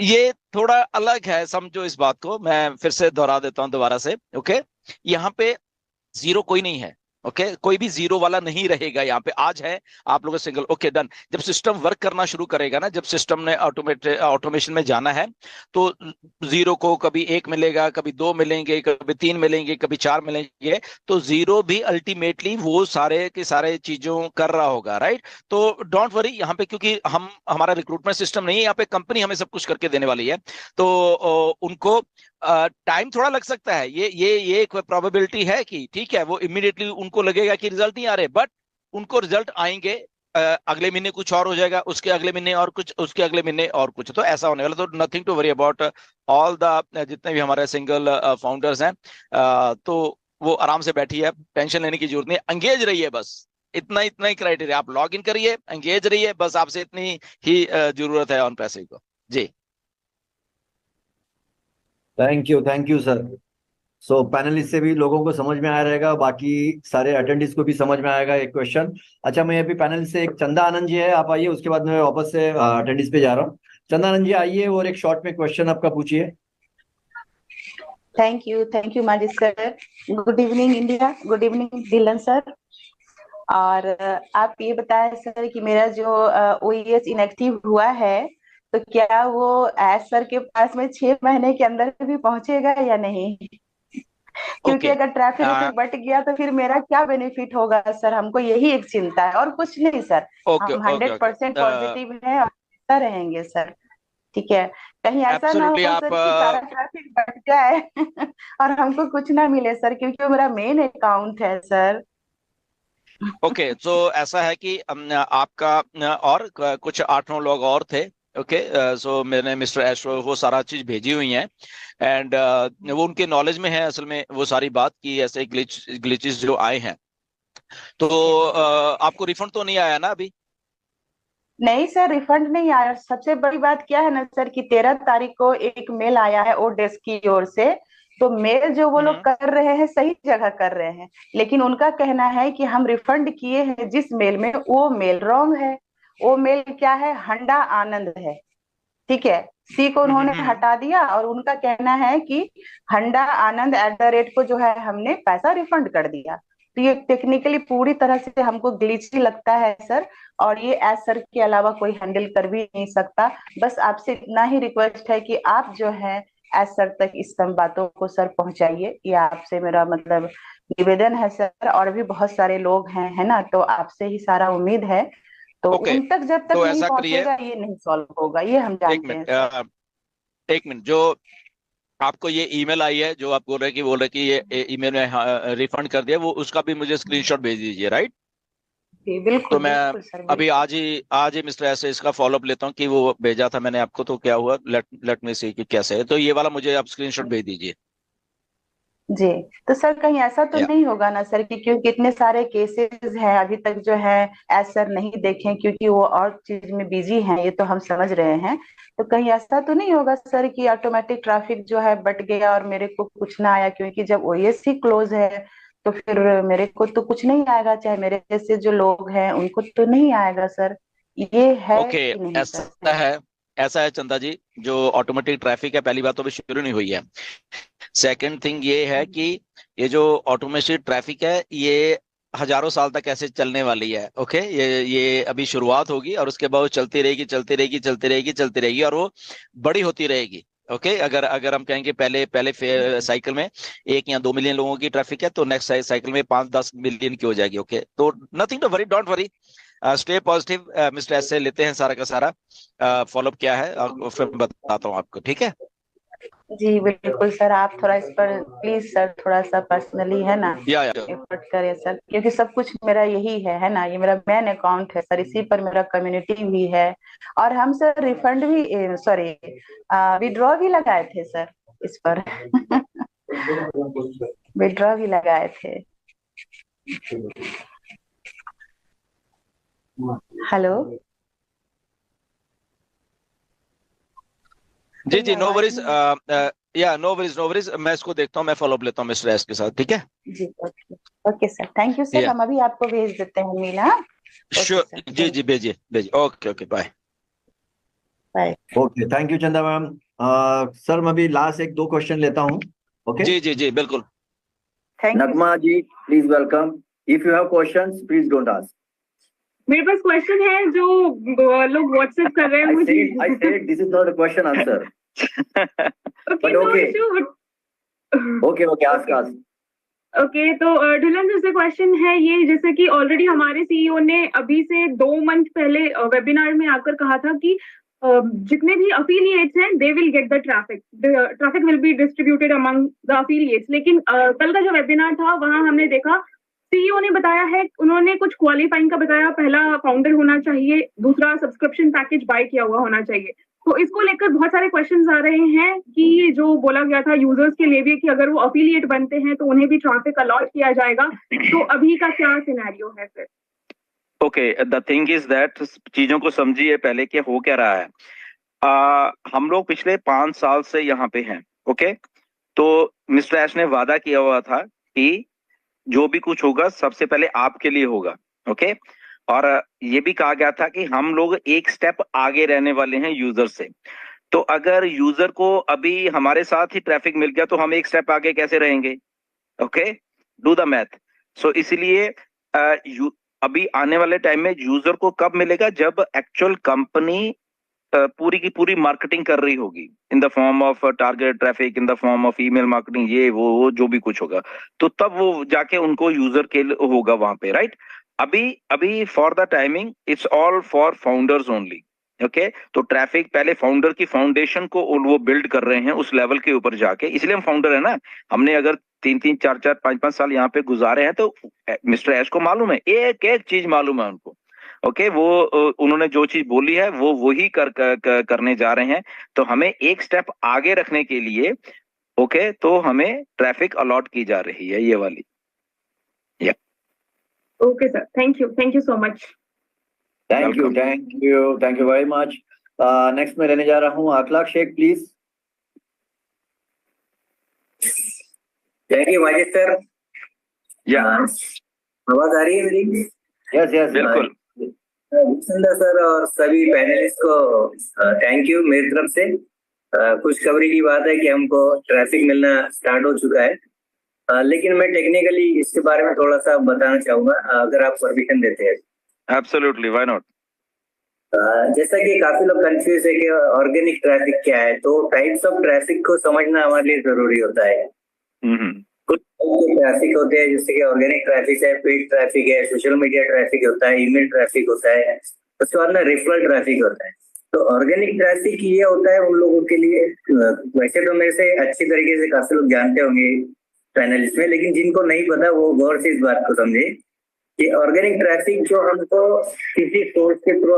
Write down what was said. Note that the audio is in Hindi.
ये थोड़ा अलग है, समझो इस बात को, मैं फिर से दोहरा देता हूं दोबारा से। ओके, यहाँ पे जीरो कोई नहीं है। ओके, कोई भी जीरो वाला नहीं रहेगा यहाँ पे। आज है आप लोगों सिंगल, ओके डन। जब सिस्टम वर्क करना शुरू करेगा ना, जब सिस्टम ने ऑटोमेशन में जाना है, तो जीरो को कभी एक मिलेगा, कभी दो मिलेंगे, कभी तीन मिलेंगे, कभी चार मिलेंगे। तो जीरो भी अल्टीमेटली वो सारे के सारे चीजों कर रहा होगा, राइट। तो डोंट वरी यहाँ पे, क्योंकि हम हमारा रिक्रूटमेंट सिस्टम नहीं है यहाँ पे, कंपनी हमें सब कुछ करके देने वाली है। तो उनको टाइम थोड़ा लग सकता है, ये एक प्रोबेबिलिटी है कि ठीक है, वो इमीडिएटली उनको लगेगा कि रिजल्ट नहीं आ रहे, बट उनको रिजल्ट आएंगे। अगले महीने कुछ और हो जाएगा, उसके अगले महीने और कुछ, उसके अगले महीने और कुछ, तो ऐसा होने वाला। तो nothing to worry about all the जितने भी हमारे सिंगल फाउंडर्स हैं। तो वो आराम से बैठिए, टेंशन लेने की जरूरत नहीं, एंगेज रहिए बस। इतना इतना ही क्राइटेरिया, आप लॉग इन करिए, एंगेज रहिए, बस आपसे इतनी ही जरूरत है ऑन पैसे को। जी। Thank you sir. So panelist से भी लोगों को समझ में आया रहेगा, बाकी सारे अटेंडेंट्स को भी समझ में आएगा। एक क्वेश्चन, अच्छा मैं अभी पैनलिस्ट से, एक चंदा आनंद जी है, आप आइए, उसके बाद मैं वापस से अटेंडेंस पे जा रहा हूँ। चंदा आनंद जी आइए और एक शॉर्ट में क्वेश्चन आपका पूछिए। Thank you Majid sir. Good evening India, good evening दिलन सर। और आप ये बताएं सर कि मेरा जो ओईएस इनएक्टिव हुआ है, तो क्या वो एज सर के पास में 6 महीने के अंदर भी पहुंचेगा या नहीं? क्योंकि ओके, अगर ट्रैफिक बट गया तो फिर मेरा क्या बेनिफिट होगा सर, हमको यही एक चिंता है और कुछ नहीं सर। ओके, हम ओके, 100% ओके। पॉजिटिव है और अच्छा रहेंगे सर। ठीक है, कहीं ऐसा ना एब्सोल्युटली हो आप सर कि सारा ट्रैफिक बट जाए और हमको कुछ ना मिले सर, क्योंकि वो मेरा मेन अकाउंट है सर। ओके, तो ऐसा है कि आपका और कुछ 8-9 लोग और थे। ओके, सो मैंने मिस्टर एस्ट्रो वो सारा चीज भेजी हुई है, एंड वो उनके नॉलेज में है असल में वो सारी बात की, ऐसे ग्लिचेस जो आए हैं। तो आपको रिफंड तो नहीं आया ना अभी? नहीं सर, रिफंड नहीं आया। सबसे बड़ी बात क्या है ना सर कि 13 तारीख को एक मेल आया है ओडेस्क की ओर से। तो मेल जो वो लोग हम्म। कर रहे हैं सही जगह कर रहे हैं, लेकिन उनका कहना है कि हम रिफंड किए हैं जिस मेल में, वो मेल रॉन्ग है। वो मेल क्या है, हंडा आनंद है। ठीक है, सी को उन्होंने हम्म। हटा दिया और उनका कहना है कि हंडा आनंद @, को जो है हमने पैसा रिफंड कर दिया। तो ये टेक्निकली पूरी तरह से हमको ग्लिची लगता है सर। और ये एज सर के अलावा कोई हैंडल कर भी नहीं सकता। बस आपसे इतना ही रिक्वेस्ट है कि आप जो है एज सर तक इस सब बातों को सर पहुंचाइए। ये आपसे मेरा मतलब निवेदन है सर। और भी बहुत सारे लोग हैं, है ना, तो आपसे ही सारा उम्मीद है। तो ओके, उन तक जब तक तो नहीं ऐसा करिए, पहुंचेगा ये नहीं सॉल्व होगा, ये हम एक जानते हैं मिनट, सर। एक मिनट। जो आपको ये ईमेल आई है, जो आप बोल रहे कि ये ईमेल में रिफंड कर दिया, वो उसका भी मुझे स्क्रीनशॉट भेज दीजिए, राइट। जी तो बिल्कुल मैं बिल्कुल सर, अभी बिल्कुल। आज ही मिस्टर ऐसे इसका फॉलोअप लेता हूँ कि वो भेजा था मैंने आपको, तो क्या हुआ, लेट मी सी कि कैसे है। तो ये वाला मुझे आप स्क्रीनशॉट भेज दीजिए। जी, तो सर कहीं ऐसा तो या नहीं होगा ना सर कि क्योंकि इतने सारे केसेस हैं अभी तक जो है एज सर नहीं देखे, क्योंकि वो और चीज में बिजी हैं, ये तो हम समझ रहे हैं। तो कहीं ऐसा तो नहीं होगा सर कि ऑटोमेटिक ट्रैफिक जो है बट गया और मेरे को कुछ ना आया, क्योंकि जब ओएस ही क्लोज है तो फिर मेरे को तो कुछ नहीं आएगा, चाहे मेरे जैसे जो लोग हैं उनको तो नहीं आएगा सर। ये है ओके, कि नहीं ऐसा सर? है, ऐसा है चंदा जी। जो ऑटोमेटिक ट्रैफिक है, पहली बात तो अभी शुरू नहीं हुई है। सेकंड थिंग ये है कि ये जो ऑटोमेटेड ट्रैफिक है, ये हजारों साल तक ऐसे चलने वाली है। ओके, ये अभी शुरुआत होगी और उसके बाद वो चलती रहेगी, चलती रहेगी, चलती रहेगी, चलती रहेगी, और वो बड़ी होती रहेगी। ओके, अगर अगर हम कहेंगे पहले पहले साइकिल में 1 या 2 मिलियन लोगों की ट्रैफिक है, तो नेक्स्ट साइकिल में 5-10 मिलियन की हो जाएगी। ओके, तो nothing to worry, don't worry, stay positive. Mister S से लेते हैं सारा का सारा फॉलोअप क्या है, और फिर मैं बताता हूँ आपको, ठीक है। जी बिल्कुल सर, आप थोड़ा इस पर प्लीज सर थोड़ा सा पर्सनली, है ना, या एफर्ट करें सर, क्योंकि सब कुछ मेरा यही है ना, ये मेरा मेन अकाउंट है सर, इसी पर मेरा कम्युनिटी भी है। और हम सर रिफंड भी, सॉरी, विड्रॉ भी लगाए थे सर इस पर विड्रॉ भी लगाए थे। हेलो, जी कोई जी, नो आवाज वरीज, नहीं। या नो वरीज, नो वरीज, मैं इसको देखता हूँ, मैं फॉलोअप लेता हूँ मिस्टर एस के साथ, ठीक है। जी okay, okay sir, thank you sir, या हम अभी आपको भेज देते हैं मील। हाँ, ओके श्योर, सर, जी थैंक जी, यू। भेजिए भेजिए, okay okay, bye. Bye. Okay, thank you Chanda ma'am. Sir मैं अभी लास्ट एक दो क्वेश्चन लेता हूँ। ओके, जी जी जी बिल्कुल। Thank you. Nagma ji please welcome. If you have questions please don't ask. मेरे पास क्वेश्चन है जो लोग व्हाट्सएप कर रहे हैं मुझे। I said this is not a question answer. Okay, But no okay. Issue. Okay, ask. Okay, तो ढिलन सर से क्वेश्चन है ये, जैसे कि ऑलरेडी हमारे सीईओ ने अभी से 2 मंथ पहले वेबिनार में आकर कहा था कि जितने भी अफिलिएट्स हैं they will get the traffic will be distributed among the affiliates. लेकिन कल का जो वेबिनार था वहां हमने देखा सीईओ ने बताया है, उन्होंने कुछ क्वालिफाइंग का बताया, पहला फाउंडर होना चाहिए, दूसरा सब्सक्रिप्शन पैकेज बाय किया हुआ होना चाहिए। तो इसको लेकर बहुत सारे क्वेश्चंस आ रहे हैं कि जो बोला गया था यूजर्स के लिए भी कि अगर वो अफिलिएट बनते हैं तो उन्हें भी ट्रैफिक अलॉट किया जाएगा, तो अभी का क्या सिनेरियो है फिर? Okay, the thing is that चीजों को समझिए पहले कि हो क्या रहा है। हम लोग पिछले 5 साल से यहाँ पे हैं। ओके, तो मिस्टर ऐश ने वादा किया हुआ था कि जो भी कुछ होगा सबसे पहले आपके लिए होगा। ओके, और ये भी कहा गया था कि हम लोग एक स्टेप आगे रहने वाले हैं यूजर से। तो अगर यूजर को अभी हमारे साथ ही ट्रैफिक मिल गया तो हम एक स्टेप आगे कैसे रहेंगे? Okay, do the math. So इसलिए अभी आने वाले टाइम में यूजर को कब मिलेगा? जब एक्चुअल कंपनी पूरी की पूरी मार्केटिंग कर रही होगी in the form of target traffic, in the form of email marketing, ये वो जो भी कुछ होगा, तो तब वो जाके उनको यूजर के होगा वहां पे, राइट? अभी for the timing it's all for founders only. Okay, तो ट्रैफिक पहले फाउंडर की फाउंडेशन को वो बिल्ड कर रहे हैं उस लेवल के ऊपर जाके, इसलिए हम फाउंडर है ना। हमने अगर 3-3, 4-4, 5-5 साल यहाँ पे गुजारे हैं तो मिस्टर ऐश को मालूम है, एक एक चीज मालूम है उनको। ओके, वो उन्होंने जो चीज बोली है वो वही करने जा रहे हैं। तो हमें एक स्टेप आगे रखने के लिए ओके, तो हमें ट्रैफिक अलॉट की जा रही है ये वाली। Yeah okay sir, thank you so much. Thank you very much. Next मैं लेने जा रहा हूँ Akhlaq Sheikh please. Thank you Majid sir. या आवाज आ रही है मेरी? यस बिल्कुल। सुंदर सर और सभी पैनलिस्ट को थैंक यू मेरी तरफ से। खुशखबरी की बात है कि हमको ट्रैफिक मिलना स्टार्ट हो चुका है, लेकिन मैं टेक्निकली इसके बारे में थोड़ा सा बताना चाहूंगा अगर आप परमिशन देते हैं। Absolutely, why not. जैसा कि काफी लोग कंफ्यूज है कि ऑर्गेनिक ट्रैफिक क्या है, तो टाइप्स ऑफ ट्रैफिक को समझना हमारे लिए जरूरी होता है। कुछ ट्रैफिक होते हैं जैसे कि ऑर्गेनिक ट्रैफिक है, पेड ट्रैफिक है, सोशल मीडिया ट्रैफिक होता है, ईमेल ट्रैफिक होता है, उसके बाद में रेफरल ट्रैफिक होता है। तो ऑर्गेनिक ट्रैफिक ये होता है उन लोगों के लिए, वैसे तो मेरे से अच्छी तरीके से काफी लोग जानते होंगे पैनलिस्ट में, लेकिन जिनको नहीं पता वो गौर से इस बात को समझे कि ऑर्गेनिक ट्रैफिक जो हमको किसी सोर्स के थ्रू